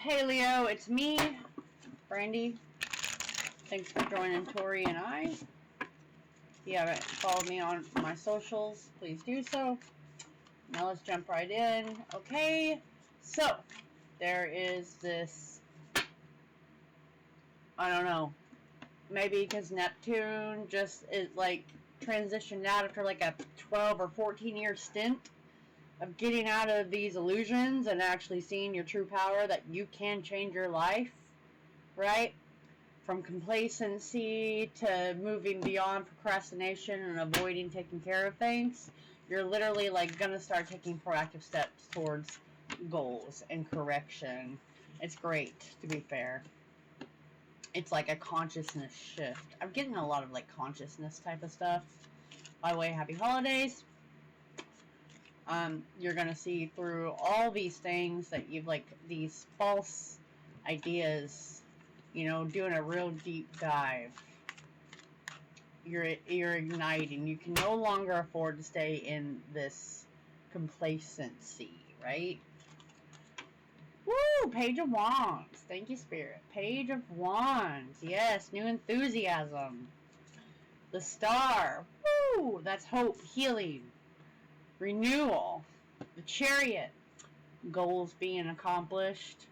Hey Leo, it's me, Brandy. Thanks for joining Tori and I. If you haven't followed me on my socials, please do so. Now let's jump right in. Okay, so there is this, I don't know, maybe because Neptune just is like transitioned out after like a 12 or 14 year stint of getting out of these illusions and actually seeing your true power, that you can change your life, right? From complacency to moving beyond procrastination and avoiding taking care of things. You're literally like gonna start taking proactive steps towards goals and correction. It's great, to be fair. It's like a consciousness shift. I'm getting a lot of like consciousness type of stuff. By the way, happy holidays. You're gonna see through all these things that you've like these false ideas, you know, doing a real deep dive. You're igniting. You can no longer afford to stay in this complacency, right? Woo! Page of Wands. Thank you, Spirit. Page of Wands. Yes, new enthusiasm. The Star. Woo! That's hope, healing, renewal. The Chariot. Goals being accomplished.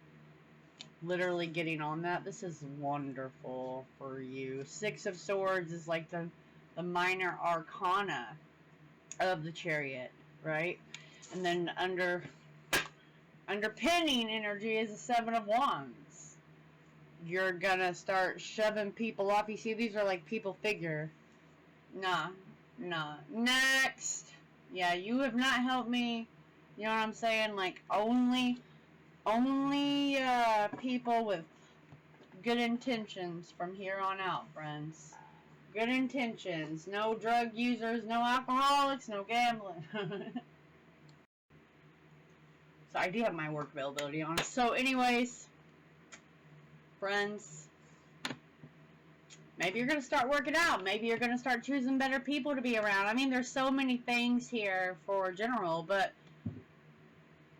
Literally getting on that. This is wonderful for you. Six of Swords is like the minor arcana of the Chariot, right? And then underpinning energy is the Seven of Wands. You're gonna start shoving people off. You see, these are like people figure. Nah. Next. Yeah, you have not helped me. You know what I'm saying? Like, only people with good intentions from here on out, friends. Good intentions. No drug users, no alcoholics, no gambling. So I do have my work availability on. So anyways, friends, maybe you're going to start working out. Maybe you're going to start choosing better people to be around. I mean, there's so many things here for general, but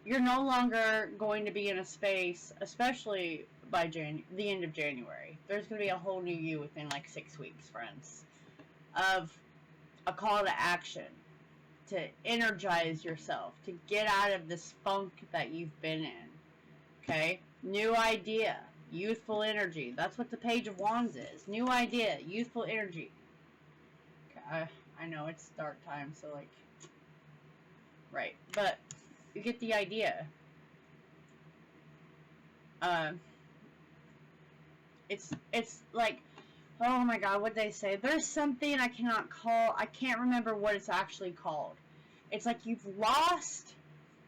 you're no longer going to be in a space, especially by the end of January. There's going to be a whole new you within like 6 weeks, friends, of a call to action, to energize yourself, to get out of this funk that you've been in. Okay? New idea, youthful energy. That's what the Page of Wands is. New idea, youthful energy. Okay, I know it's dark time, so like, right, but you get the idea. It's like, oh my god, what they say? There's something I can't remember what it's actually called. It's like you've lost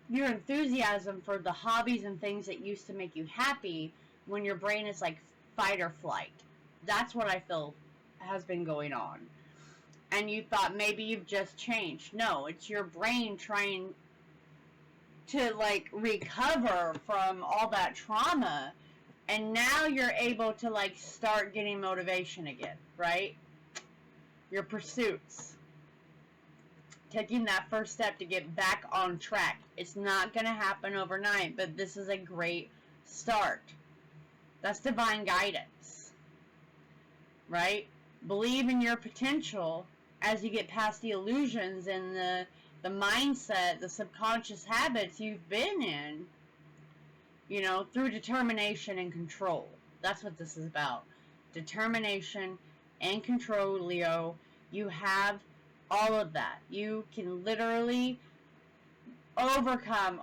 your enthusiasm for the hobbies and things that used to make you happy when your brain is like fight or flight. That's what I feel has been going on. And you thought maybe you've just changed. No, it's your brain trying to like recover from all that trauma, and now you're able to like start getting motivation again, right? Your pursuits, taking that first step to get back on track. It's not going to happen overnight, but this is a great start. That's divine guidance, right? Believe in your potential as you get past the illusions and the mindset, the subconscious habits you've been in, you know, through determination and control. That's what this is about. Determination and control, Leo. You have all of that. You can literally overcome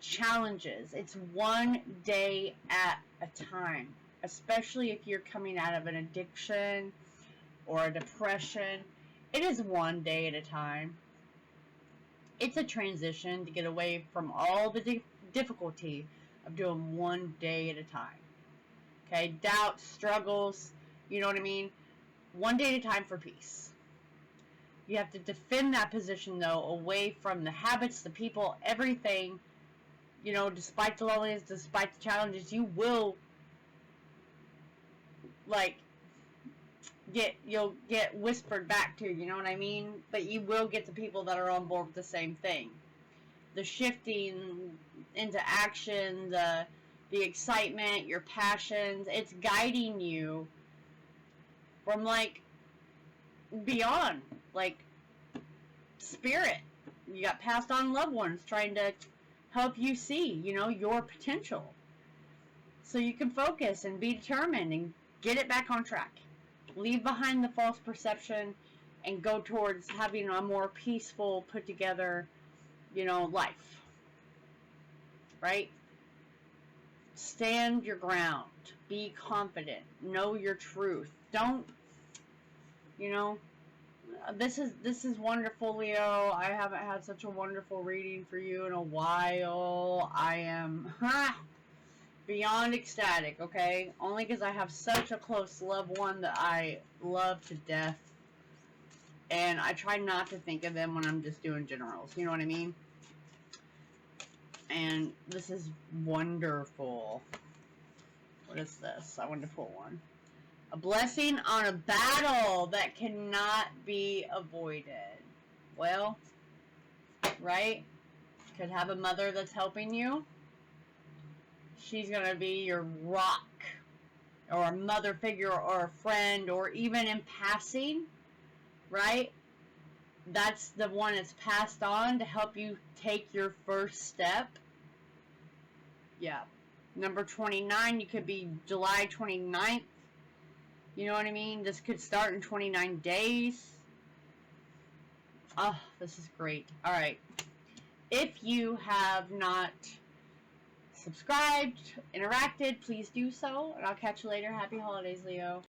challenges. It's one day at a time, especially if you're coming out of an addiction or a depression. It is one day at a time. It's a transition to get away from all the difficulty of doing one day at a time. Okay, doubts, struggles, you know what I mean? One day at a time for peace. You have to defend that position, though, away from the habits, the people, everything. You know, despite the loneliness, despite the challenges, you will, like, you'll get whispered back to, you know what I mean? But you will get the people that are on board with the same thing. The shifting into action, the the excitement, your passions. It's guiding you from, like, beyond, like, spirit. You got passed on loved ones trying to help you see, you know, your potential. So you can focus and be determined and get it back on track. Leave behind the false perception and go towards having a more peaceful, put together, you know, life. Right? Stand your ground. Be confident. Know your truth. Don't, you know, this is wonderful, Leo. I haven't had such a wonderful reading for you in a while. I am beyond ecstatic, okay? Only because I have such a close loved one that I love to death. And I try not to think of them when I'm just doing generals. You know what I mean? And this is wonderful. What is this? I wanted to pull one. A blessing on a battle that cannot be avoided. Well, right? Could have a mother that's helping you. She's going to be your rock. Or a mother figure or a friend. Or even in passing. Right? That's the one that's passed on to help you take your first step. Yeah. Number 29, you could be July 29th. You know what I mean? This could start in 29 days. Oh, this is great. Alright. If you have not subscribed, interacted, please do so. And I'll catch you later. Happy holidays, Leo.